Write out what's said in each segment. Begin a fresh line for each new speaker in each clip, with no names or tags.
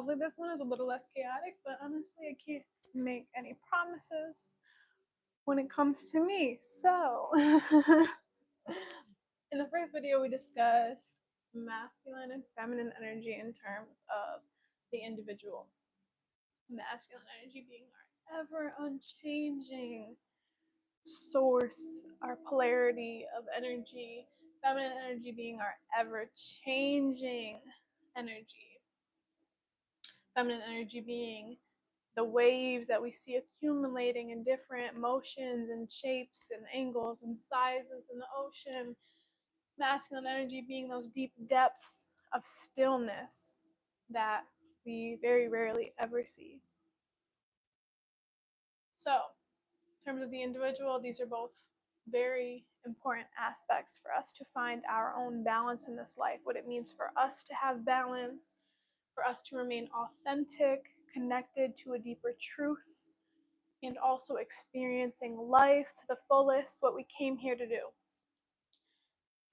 hopefully this one is a little less chaotic, but honestly, I can't make any promises when it comes to me. So, in the first video, we discussed masculine and feminine energy in terms of the individual. Masculine energy being our ever unchanging source, our polarity of energy, feminine energy being our ever changing energy, feminine energy being the waves that we see accumulating in different motions and shapes and angles and sizes in the ocean, masculine energy being those deep depths of stillness that we very rarely ever see. So, in terms of the individual, these are both very important aspects for us to find our own balance in this life, what it means for us to have balance, for us to remain authentic, connected to a deeper truth, and also experiencing life to the fullest, what we came here to do.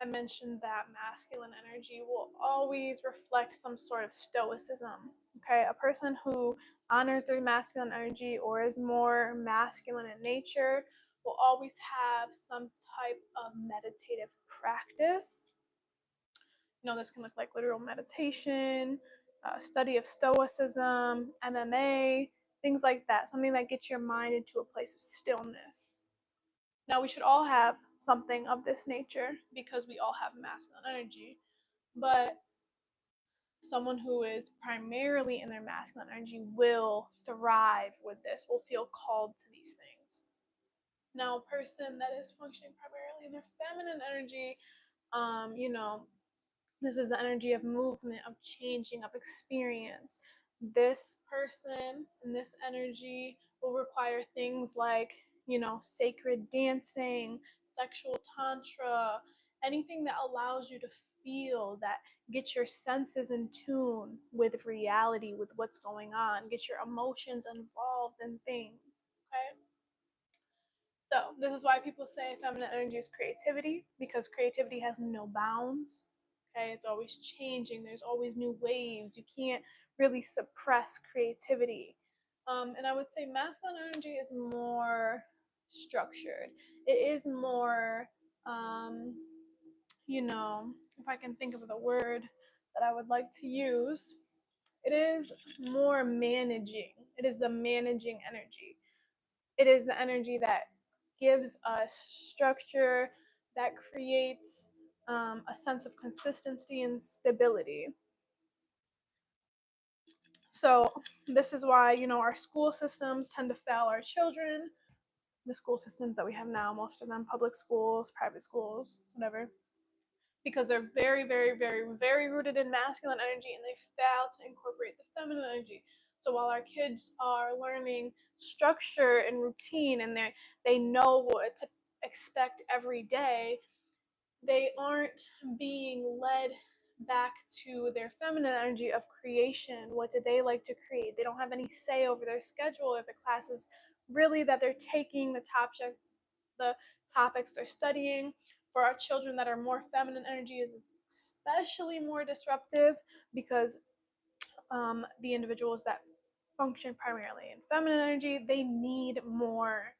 I mentioned that masculine energy will always reflect some sort of stoicism. Okay, a person who honors their masculine energy or is more masculine in nature will always have some type of meditative practice. This can look like literal meditation, study of stoicism, MMA, things like that. Something that gets your mind into a place of stillness. Now, we should all have something of this nature because we all have masculine energy, but someone who is primarily in their masculine energy will thrive with this, will feel called to these things. Now, a person that is functioning primarily in their feminine energy, this is the energy of movement, of changing, of experience. This person and this energy will require things like, sacred dancing, sexual tantra, anything that allows you to feel, that gets your senses in tune with reality, with what's going on, get your emotions involved in things. Okay? So, this is why people say feminine energy is creativity, because creativity has no bounds. Okay, it's always changing. There's always new waves. You can't really suppress creativity. And I would say masculine energy is more structured. It is more, if I can think of the word that I would like to use, it is more managing. It is the managing energy. It is the energy that gives us structure, that creates a sense of consistency and stability. So this is why, our school systems tend to fail our children. The school systems that we have now, most of them public schools, private schools, whatever, because they're very, very, very, very rooted in masculine energy and they fail to incorporate the feminine energy. So while our kids are learning structure and routine and they know what to expect every day, they aren't being led back to their feminine energy of creation. What do they like to create? They don't have any say over their schedule or the classes really that they're taking, the topics they're studying. For our children that are more feminine energy is especially more disruptive because the individuals that function primarily in feminine energy, they need more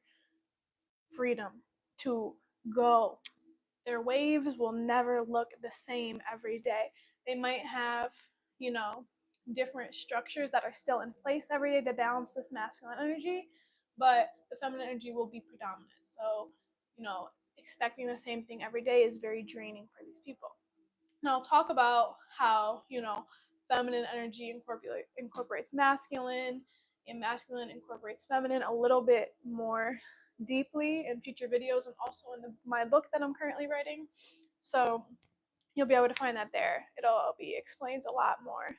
freedom to go. Their waves will never look the same every day. They might have, different structures that are still in place every day to balance this masculine energy, but the feminine energy will be predominant. So, expecting the same thing every day is very draining for these people. Now, I'll talk about how, feminine energy incorporates masculine, and masculine incorporates feminine a little bit more deeply in future videos and also in my book that I'm currently writing. So you'll be able to find that there. It'll be explained a lot more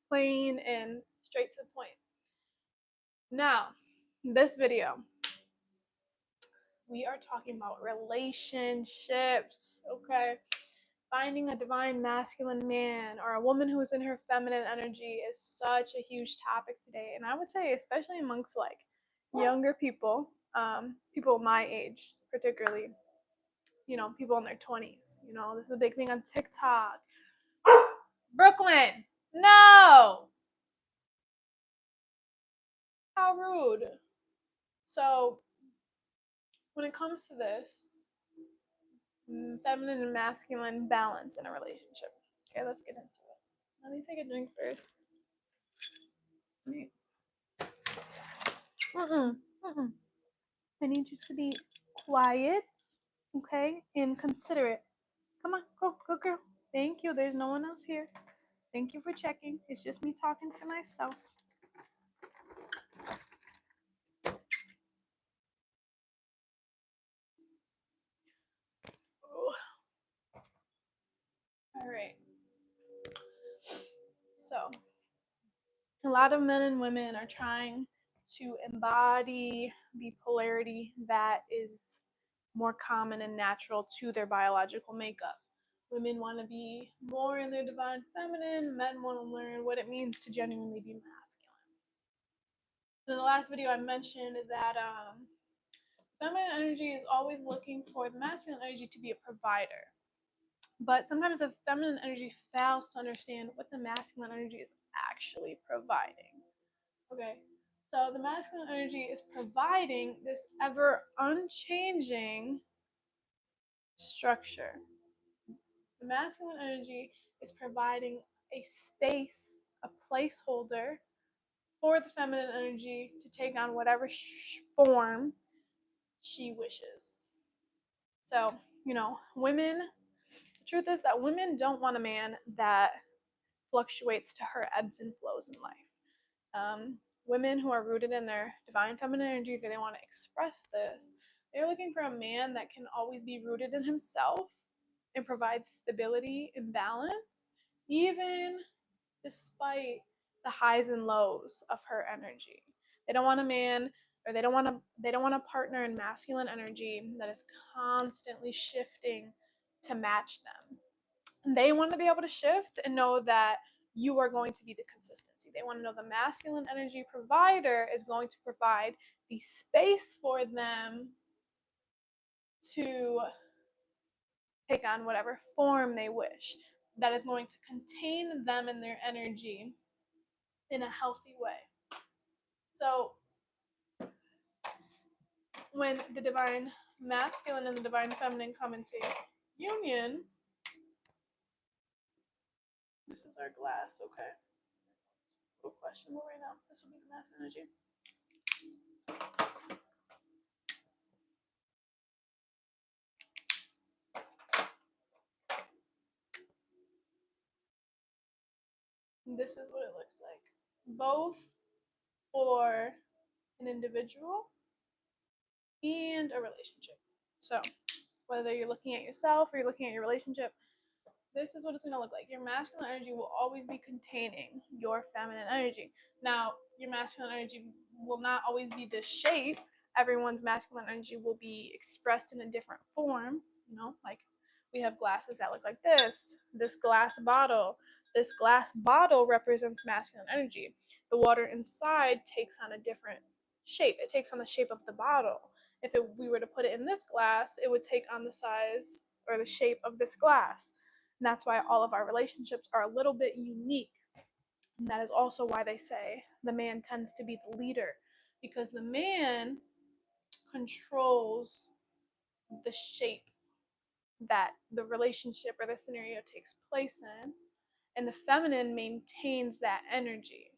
plain and straight to the point. Now, this video, we are talking about relationships, okay? Finding a divine masculine man or a woman who is in her feminine energy is such a huge topic today. And I would say, especially amongst like younger people, people my age, particularly, people in their 20s. This is a big thing on TikTok. Brooklyn, no! rude. So when it comes to this, feminine and masculine balance in a relationship. Okay, let's get into it. Let me take a drink first. I need you to be quiet, okay, and considerate. Come on, go, girl. Thank you. There's no one else here. Thank you for checking. It's just me talking to myself. All right. So, a lot of men and women are trying to embody the polarity that is more common and natural to their biological makeup. Women want to be more in their divine feminine, men want to learn what it means to genuinely be masculine. In the last video, I mentioned that feminine energy is always looking for the masculine energy to be a provider. But sometimes the feminine energy fails to understand what the masculine energy is actually providing. Okay, so the masculine energy is providing this ever unchanging structure. The masculine energy is providing a space, a placeholder for the feminine energy to take on whatever form she wishes. So, women, the truth is that women don't want a man that fluctuates to her ebbs and flows in life. Women who are rooted in their divine feminine energy, they want to express this. They're looking for a man that can always be rooted in himself and provide stability and balance, even despite the highs and lows of her energy. They don't want a man, or they don't want a partner in masculine energy that is constantly shifting to match them. They want to be able to shift and know that you are going to be the consistency. They want to know the masculine energy provider is going to provide the space for them to take on whatever form they wish, that is going to contain them and their energy in a healthy way. So when the divine masculine and the divine feminine come into union, this is our glass, okay? A little questionable right now. This will be the masculine energy. This is what it looks like, both for an individual and a relationship. So whether you're looking at yourself or you're looking at your relationship, this is what it's going to look like. Your masculine energy will always be containing your feminine energy. Now, your masculine energy will not always be this shape. Everyone's masculine energy will be expressed in a different form, like we have glasses that look like this glass bottle. This glass bottle represents masculine energy. The water inside takes on a different shape. It takes on the shape of the bottle. If we were to put it in this glass, it would take on the size or the shape of this glass. And that's why all of our relationships are a little bit unique. And that is also why they say the man tends to be the leader, because the man controls the shape that the relationship or the scenario takes place in, and the feminine maintains that energy.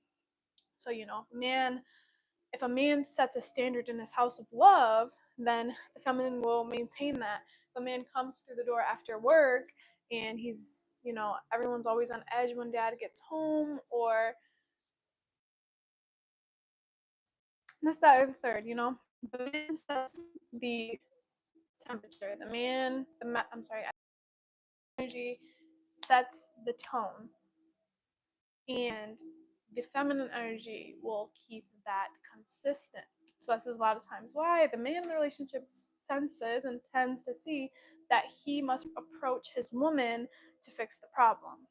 So, if a man sets a standard in his house of love, then the feminine will maintain that. If a man comes through the door after work and he's, everyone's always on edge when dad gets home, or this, that, or the third, the man sets the temperature. Energy sets the tone, and the feminine energy will keep that consistent. So this is a lot of times why the man in the relationship senses and tends to see that he must approach his woman to fix the problem,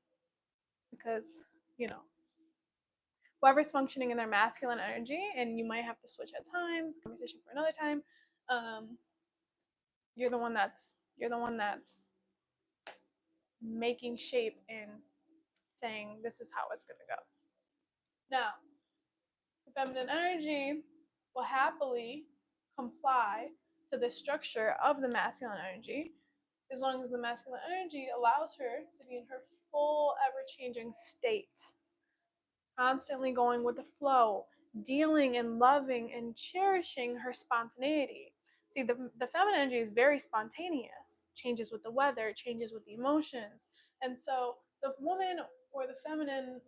because whoever's functioning in their masculine energy, and you might have to switch at times, conversation for another time, you're the one that's making shape and saying this is how it's going to go. Now, the feminine energy will happily comply to the structure of the masculine energy as long as the masculine energy allows her to be in her full, ever changing state, constantly going with the flow, dealing and loving and cherishing her spontaneity. See, the feminine energy is very spontaneous, changes with the weather, changes with the emotions. And so the woman or the feminine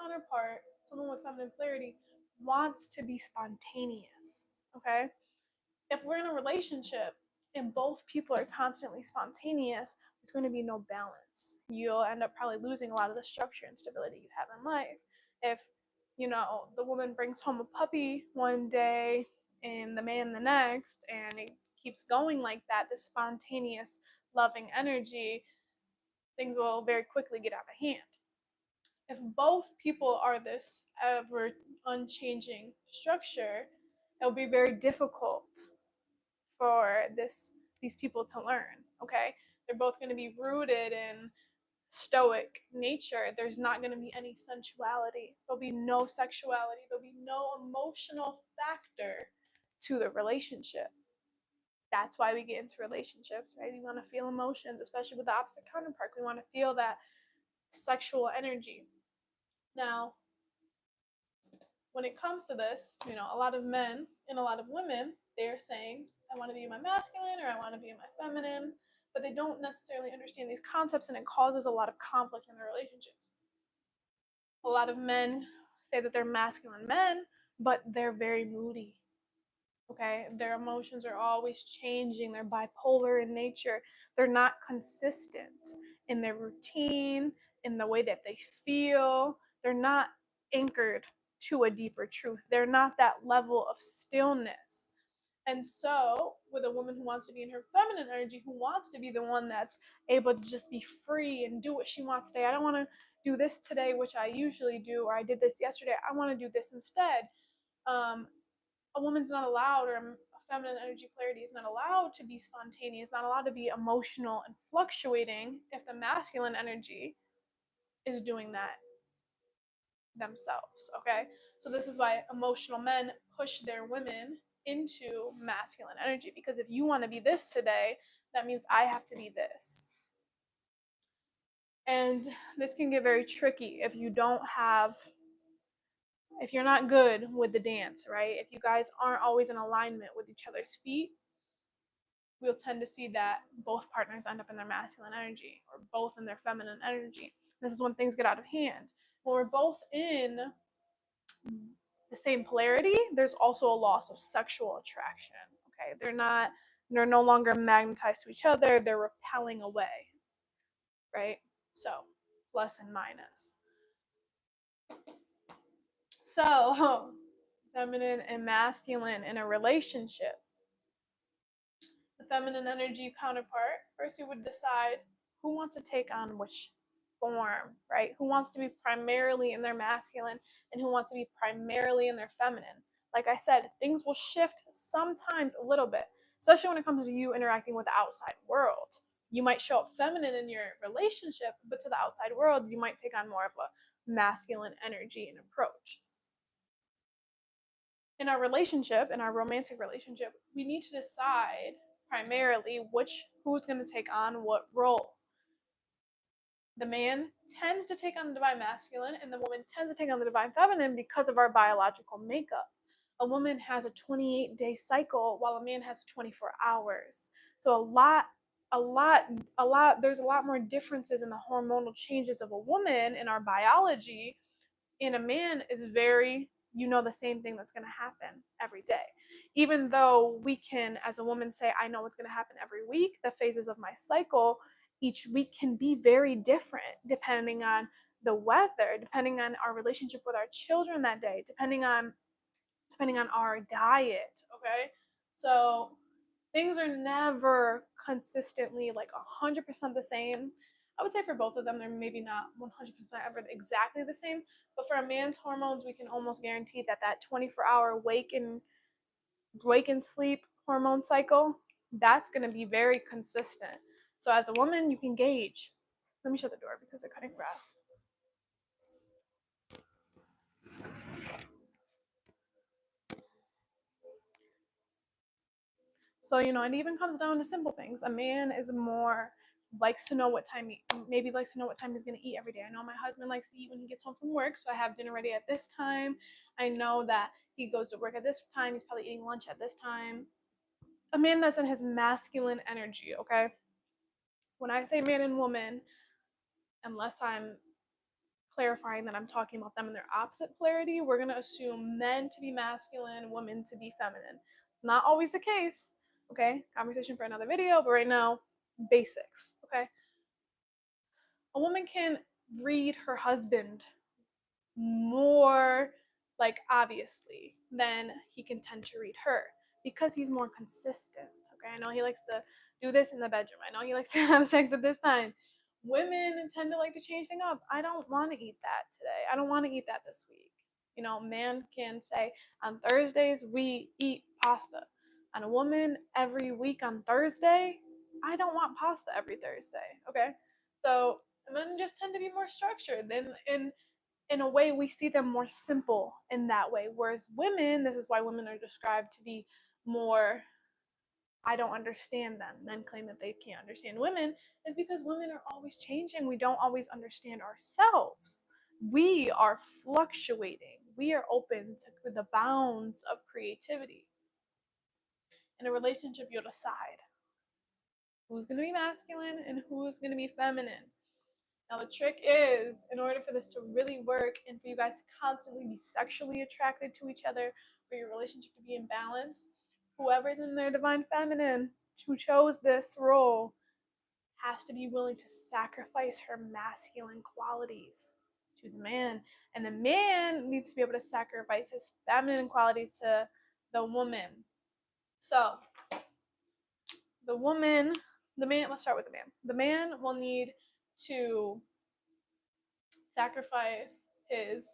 counterpart, someone with feminine polarity, wants to be spontaneous. Okay? If we're in a relationship and both people are constantly spontaneous, there's going to be no balance. You'll end up probably losing a lot of the structure and stability you have in life. If, the woman brings home a puppy one day and the man the next, and it keeps going like that, this spontaneous, loving energy, things will very quickly get out of hand. If both people are this ever unchanging structure, it'll be very difficult for these people to learn. Okay, they're both going to be rooted in stoic nature. There's not going to be any sensuality, there'll be no sexuality, there'll be no emotional factor to the relationship. That's why we get into relationships, right? We want to feel emotions, especially with the opposite counterpart. We want to feel that sexual energy. Now, when it comes to this, a lot of men and a lot of women, they're saying, I want to be my masculine or I want to be my feminine, but they don't necessarily understand these concepts, and it causes a lot of conflict in their relationships. A lot of men say that they're masculine men, but they're very moody. Okay, their emotions are always changing, they're bipolar in nature, they're not consistent in their routine, in the way that they feel, they're not anchored to a deeper truth, they're not that level of stillness. And so with a woman who wants to be in her feminine energy, who wants to be the one that's able to just be free and do what she wants today, I don't want to do this today, which I usually do, or I did this yesterday, I want to do this instead. um, a woman's not allowed, or a feminine energy polarity is not allowed to be spontaneous, not allowed to be emotional and fluctuating if the masculine energy is doing that themselves. Okay, so this is why emotional men push their women into masculine energy, because if you want to be this today, that means I have to be this. And this can get very tricky if you're not good with the dance, right? If you guys aren't always in alignment with each other's feet, we'll tend to see that both partners end up in their masculine energy or both in their feminine energy. This is when things get out of hand. When we're both in the same polarity, there's also a loss of sexual attraction. Okay, they're no longer magnetized to each other, they're repelling away, right? So, plus and minus. So, feminine and masculine in a relationship. The feminine energy counterpart, first you would decide who wants to take on which form, right? Who wants to be primarily in their masculine and who wants to be primarily in their feminine. Like I said, things will shift sometimes a little bit, especially when it comes to you interacting with the outside world. You might show up feminine in your relationship, but to the outside world, you might take on more of a masculine energy and approach. In our relationship, in our romantic relationship, we need to decide primarily who's going to take on what role. The man tends to take on the divine masculine and the woman tends to take on the divine feminine because of our biological makeup. A woman has a 28-day cycle while a man has 24 hours. So there's a lot more differences in the hormonal changes of a woman in our biology. In a man is very, the same thing that's going to happen every day. Even though we can, as a woman, say, I know what's going to happen every week, the phases of my cycle each week can be very different depending on the weather, depending on our relationship with our children that day, depending on our diet. Okay, so things are never consistently like 100% the same. I would say for both of them, they're maybe not 100% ever exactly the same. But for a man's hormones, we can almost guarantee that 24-hour wake and sleep hormone cycle, that's going to be very consistent. So as a woman, you can gauge. Let me shut the door because they're cutting grass. So, it even comes down to simple things. A man is more likes to know what time maybe likes to know what time he's going to eat every day. I know my husband likes to eat when he gets home from work, so I have dinner ready at this time. I know that he goes to work at this time. He's probably eating lunch at this time. A man that's in his masculine energy, okay? When I say man and woman, unless I'm clarifying that I'm talking about them in their opposite polarity, we're going to assume men to be masculine, women to be feminine. Not always the case, okay? Conversation for another video, but right now, basics, okay? A woman can read her husband more, like, obviously than he can tend to read her because he's more consistent. Okay, I know he likes to do this in the bedroom. I know he likes to have sex at this time. Women tend to like to change things up. I don't want to eat that today. I don't want to eat that this week. Man can say on Thursdays we eat pasta. And a woman every week on Thursday, I don't want pasta every Thursday. Okay, so men just tend to be more structured. In a way, we see them more simple in that way, whereas women, this is why women are described to be more, I don't understand them. Men claim that they can't understand women, is because women are always changing. We don't always understand ourselves. We are fluctuating. We are open to the bounds of creativity. In a relationship, you'll decide who's going to be masculine and who's going to be feminine. Now, the trick is, in order for this to really work and for you guys to constantly be sexually attracted to each other, for your relationship to be in balance, whoever's in their divine feminine who chose this role has to be willing to sacrifice her masculine qualities to the man. And the man needs to be able to sacrifice his feminine qualities to the woman. So, let's start with the man. The man will need to sacrifice his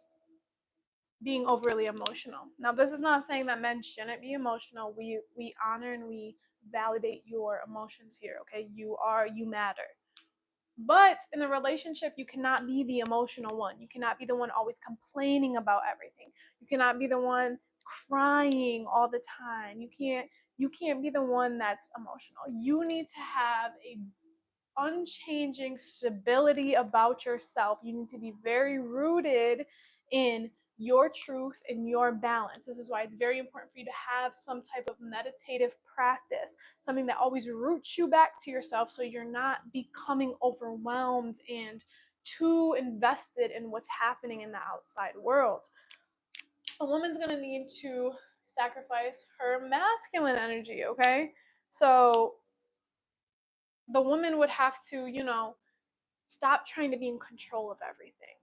being overly emotional. Now, this is not saying that men shouldn't be emotional. We honor and we validate your emotions here, okay? You matter. But in a relationship, you cannot be the emotional one. You cannot be the one always complaining about everything. You cannot be the one crying all the time. You can't be the one that's emotional. You need to have a unchanging stability about yourself. You need to be very rooted in your truth and your balance. This is why it's very important for you to have some type of meditative practice, something that always roots you back to yourself so you're not becoming overwhelmed and too invested in what's happening in the outside world. A woman's going to need to sacrifice her masculine energy, okay? So the woman would have to, stop trying to be in control of everything.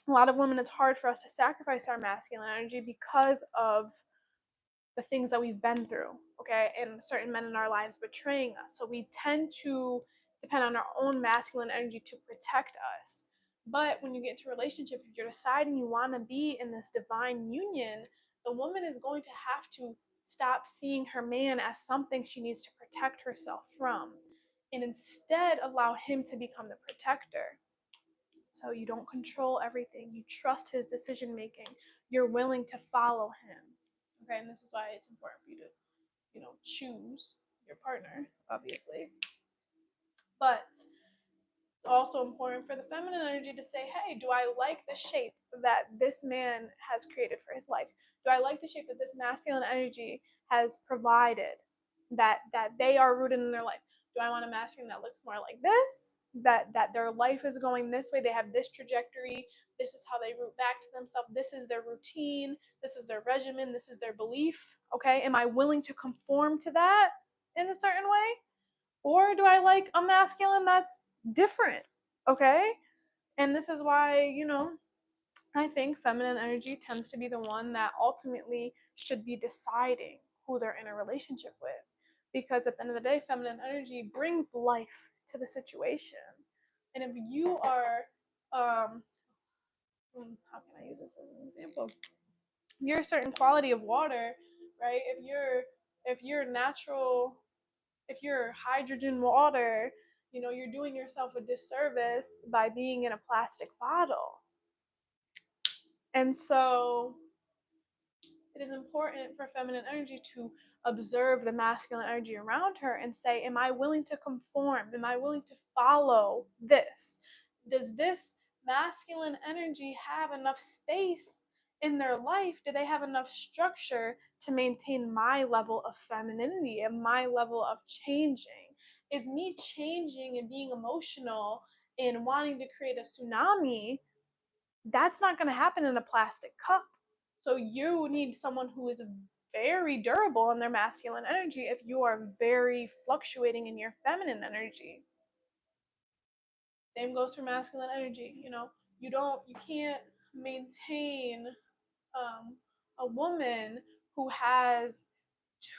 A lot of women, it's hard for us to sacrifice our masculine energy because of the things that we've been through, okay? And certain men in our lives betraying us. So we tend to depend on our own masculine energy to protect us. But when you get into a relationship, if you're deciding you want to be in this divine union, the woman is going to have to stop seeing her man as something she needs to protect herself from and instead allow him to become the protector. So you don't control everything. You trust his decision making. You're willing to follow him. Okay, and this is why it's important for you to, choose your partner, obviously. But it's also important for the feminine energy to say, hey, do I like the shape that this man has created for his life? Do I like the shape that this masculine energy has provided, that they are rooted in their life? Do I want a masculine that looks more like this, that their life is going this way, they have this trajectory, this is how they root back to themselves, this is their routine, this is their regimen, this is their belief? Okay, am I willing to conform to that in a certain way? Or do I like a masculine that's different? Okay, and this is why, I think feminine energy tends to be the one that ultimately should be deciding who they're in a relationship with, because at the end of the day, feminine energy brings life to the situation. And if you are how can I use this as an example? You're a certain quality of water, right? If you're natural, if you're hydrogen water, you're doing yourself a disservice by being in a plastic bottle. And so it is important for feminine energy to observe the masculine energy around her and say, am I willing to conform? Am I willing to follow this? Does this masculine energy have enough space in their life? Do they have enough structure to maintain my level of femininity and my level of changing? Is me changing and being emotional and wanting to create a tsunami, that's not going to happen in a plastic cup. So you need someone who is very durable in their masculine energy if you are very fluctuating in your feminine energy. Same goes for masculine energy. You can't maintain a woman who has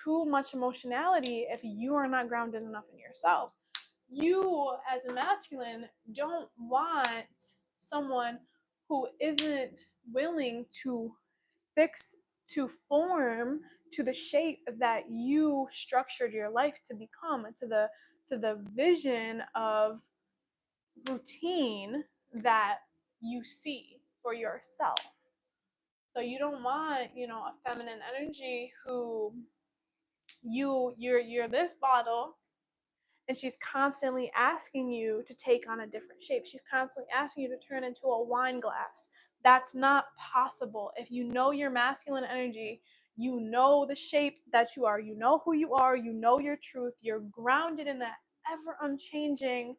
too much emotionality if you are not grounded enough in yourself. You, as a masculine, don't want someone who isn't willing to fix, to form to the shape that you structured your life to become, to the vision of routine that you see for yourself. So you don't want, a feminine energy who you're this bottle, and she's constantly asking you to take on a different shape. She's constantly asking you to turn into a wine glass. That's not possible. If you know your masculine energy, you know the shape that you are, you know who you are, you know your truth, you're grounded in that ever unchanging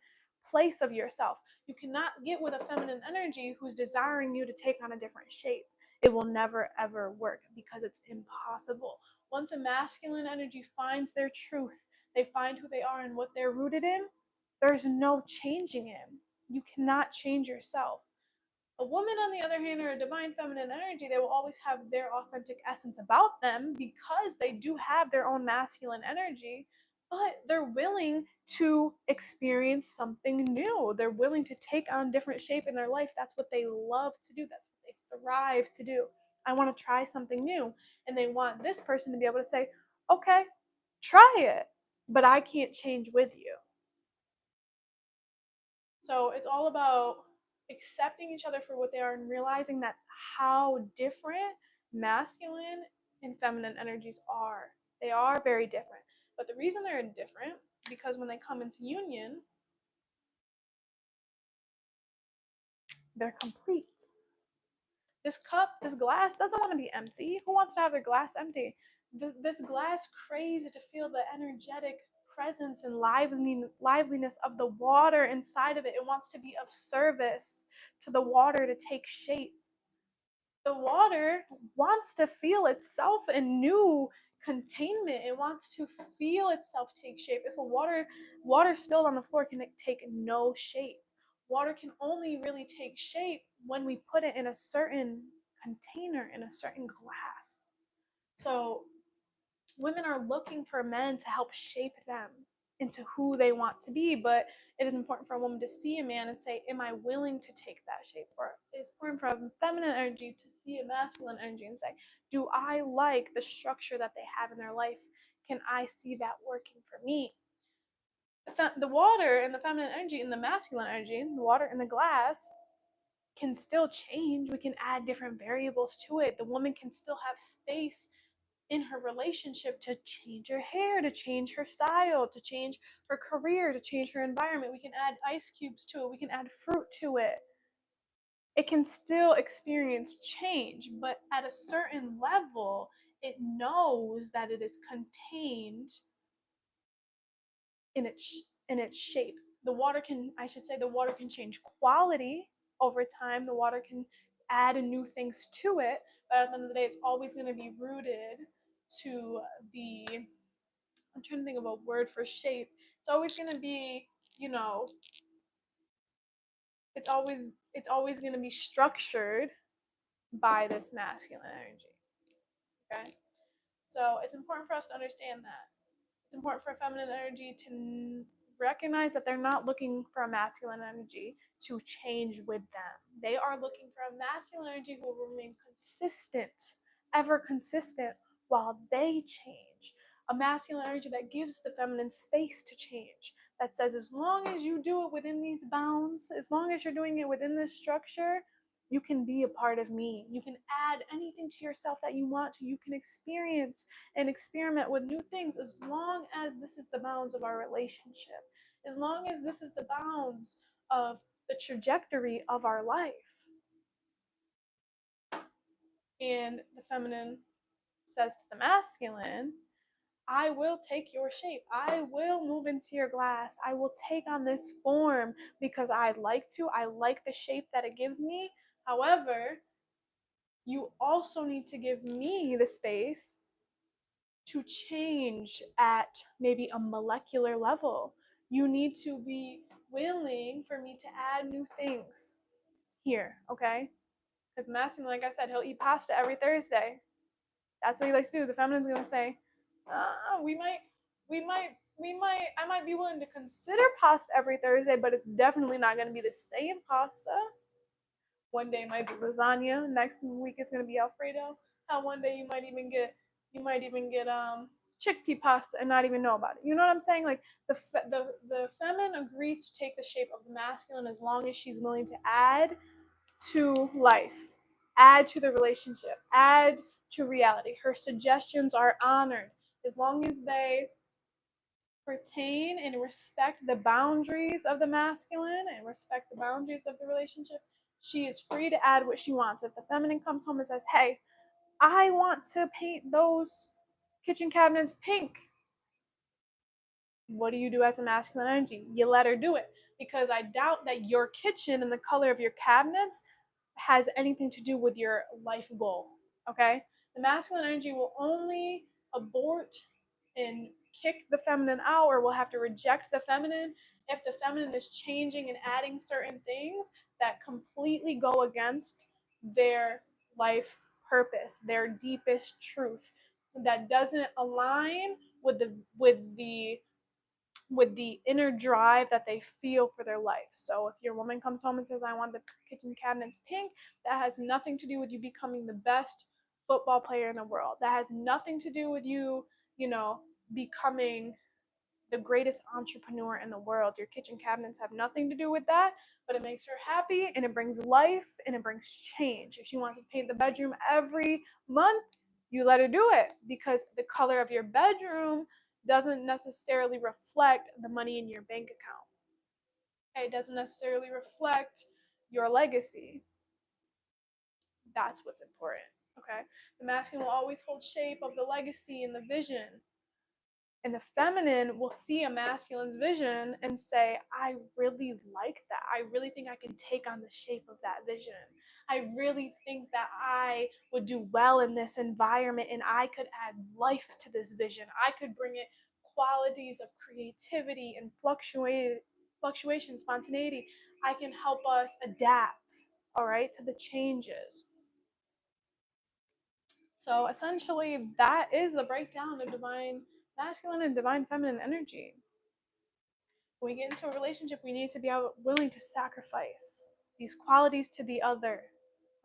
place of yourself. You cannot get with a feminine energy who's desiring you to take on a different shape. It will never ever work because it's impossible. Once a masculine energy finds their truth, they find who they are and what they're rooted in, there's no changing it. You cannot change yourself. A woman, on the other hand, or a divine feminine energy, they will always have their authentic essence about them because they do have their own masculine energy, but they're willing to experience something new. They're willing to take on different shape in their life. That's what they love to do. That's what they thrive to do. I want to try something new. And they want this person to be able to say, okay, try it, but I can't change with you. So it's all about accepting each other for what they are and realizing that how different masculine and feminine energies are. They are very different. But the reason they're different, because when they come into union, they're complete. This cup, this glass doesn't want to be empty. Who wants to have their glass empty? This glass craves to feel the energetic presence and liveliness of the water inside of it. It wants to be of service to the water to take shape. The water wants to feel itself in new containment. It wants to feel itself take shape. If a water spilled on the floor can take no shape. Water can only really take shape when we put it in a certain container, in a certain glass. So women are looking for men to help shape them into who they want to be, but it is important for a woman to see a man and say, am I willing to take that shape? Or it's important for a feminine energy to see a masculine energy and say, do I like the structure that they have in their life? Can I see that working for me? The water and the feminine energy and the masculine energy, the water in the glass, can still change. We can add different variables to it. The woman can still have space in her relationship to change her hair, to change her style, to change her career, to change her environment. We can add ice cubes to it. We can add fruit to it. It can still experience change, but at a certain level, it knows that it is contained in its shape. The water can, I should say, the water can change quality over time. The water can add new things to it, but at the end of the day, it's always going to be rooted to the, I'm trying to think of a word for shape. It's always going to be, you know, it's always going to be structured by this masculine energy. Okay, so it's important for us to understand that. It's important for feminine energy to recognize that they're not looking for a masculine energy to change with them. They are looking for a masculine energy who will remain consistent, ever consistent, while they change. A masculine energy that gives the feminine space to change, that says, as long as you do it within these bounds, as long as you're doing it within this structure, You can be a part of me. You can add anything to yourself that you want to. You can experience and experiment with new things as long as this is the bounds of our relationship, as long as this is the bounds of the trajectory of our life. And the feminine says to the masculine, I will take your shape. I will move into your glass. I will take on this form because I like to. I like the shape that it gives me. However, you also need to give me the space to change at maybe a molecular level. You need to be willing for me to add new things here, okay? Because masculine, like I said, he'll eat pasta every Thursday. That's what he likes to do. The feminine's gonna say, I might be willing to consider pasta every Thursday, but it's definitely not gonna be the same pasta. One day it might be lasagna. Next week it's gonna be Alfredo. One day you might even get chickpea pasta and not even know about it. You know what I'm saying? Like the feminine agrees to take the shape of the masculine as long as she's willing to add to life, add to the relationship, add to reality. Her suggestions are honored as long as they pertain and respect the boundaries of the masculine and respect the boundaries of the relationship. She is free to add what she wants. If the feminine comes home and says, hey, I want to paint those kitchen cabinets pink, what do you do as a masculine energy? You let her do it. Because I doubt that your kitchen and the color of your cabinets has anything to do with your life goal. Okay? The masculine energy will only abort and kick the feminine out, or will have to reject the feminine if the feminine is changing and adding certain things that completely go against their life's purpose, their deepest truth, that doesn't align with the inner drive that they feel for their life. So if your woman comes home and says, I want the kitchen cabinets pink, that has nothing to do with you becoming the best football player in the world. That has nothing to do with you, becoming the greatest entrepreneur in the world. Your kitchen cabinets have nothing to do with that, but it makes her happy and it brings life and it brings change. If she wants to paint the bedroom every month, you let her do it, because the color of your bedroom doesn't necessarily reflect the money in your bank account. Okay? It doesn't necessarily reflect your legacy. That's what's important. Okay? The masculine will always hold shape of the legacy and the vision. And the feminine will see a masculine's vision and say, I really like that. I really think I can take on the shape of that vision. I really think that I would do well in this environment and I could add life to this vision. I could bring it qualities of creativity and fluctuation, spontaneity. I can help us adapt, all right, to the changes. So essentially, that is the breakdown of divine masculine and divine feminine energy. When we get into a relationship, we need to be willing to sacrifice these qualities to the other.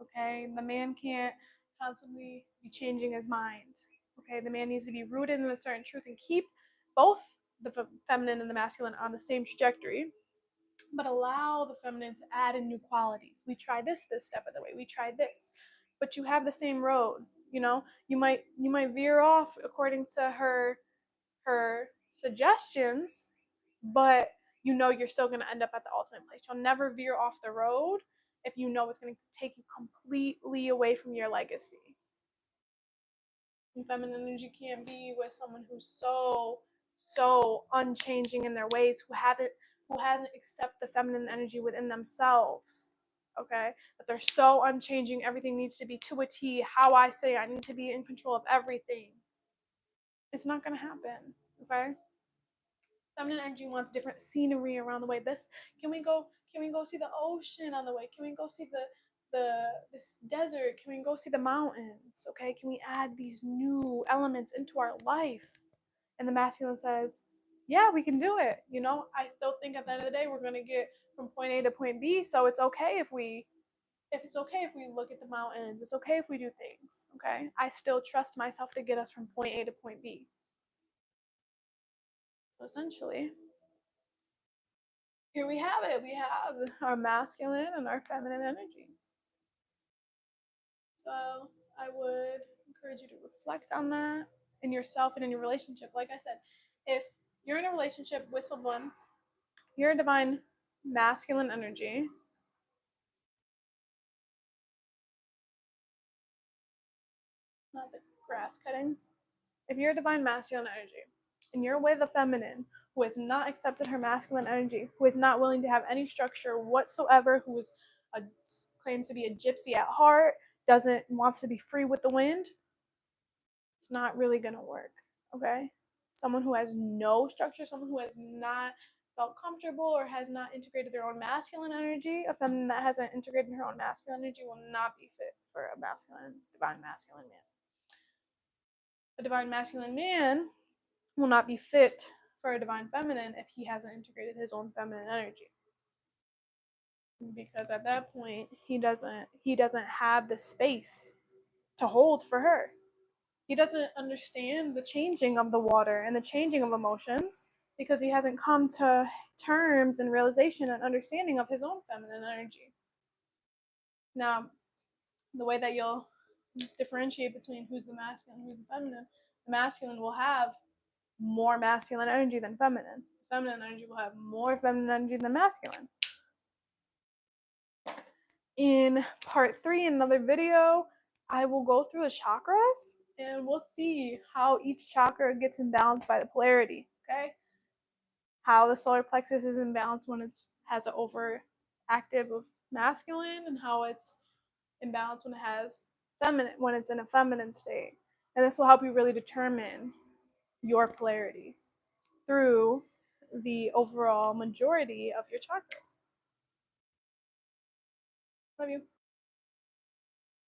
Okay, the man can't constantly be changing his mind. Okay, the man needs to be rooted in a certain truth and keep both the feminine and the masculine on the same trajectory, but allow the feminine to add in new qualities. We try this step of the way. We try this, but you have the same road. You might veer off according to her suggestions, but you're still going to end up at the ultimate place. You'll never veer off the road if you know it's going to take you completely away from your legacy. And feminine energy can't be with someone who's so unchanging in their ways, who hasn't accepted the feminine energy within themselves. Okay, that they're so unchanging, everything needs to be to a T. How I say I need to be in control of everything. It's not going to happen. Okay. Feminine energy wants different scenery around the way. Can we go see the ocean on the way? Can we go see this desert? Can we go see the mountains? Okay, can we add these new elements into our life? And the masculine says, yeah, we can do it. I still think at the end of the day we're going to get from point A to point B, so it's okay if we look at the mountains. It's okay if we do things. Okay, I still trust myself to get us from point A to point B. So essentially, here we have it. We have our masculine and our feminine energy. So I would encourage you to reflect on that in yourself and in your relationship. Like I said, if you're in a relationship with someone, you're a divine masculine energy. Not the grass cutting. If you're a divine masculine energy and you're with a feminine who has not accepted her masculine energy, who is not willing to have any structure whatsoever, who is a, claims to be a gypsy at heart, doesn't wants to be free with the wind, it's not really gonna work. Okay? Someone who has no structure, someone who has not felt comfortable or has not integrated their own masculine energy, a feminine that hasn't integrated her own masculine energy will not be fit for a divine masculine man. A divine masculine man will not be fit for a divine feminine if he hasn't integrated his own feminine energy, because at that point he doesn't have the space to hold for her. He doesn't understand the changing of the water and the changing of emotions because he hasn't come to terms and realization and understanding of his own feminine energy. Now, the way that you'll differentiate between who's the masculine and who's the feminine, the masculine will have more masculine energy than feminine. Feminine energy will have more feminine energy than masculine. In part 3, in another video, I will go through the chakras and we'll see how each chakra gets imbalanced by the polarity. Okay, how the solar plexus is imbalanced when it has an overactive of masculine, and how it's imbalanced when it has feminine, when it's in a feminine state. And this will help you really determine your polarity through the overall majority of your chakras. Love you.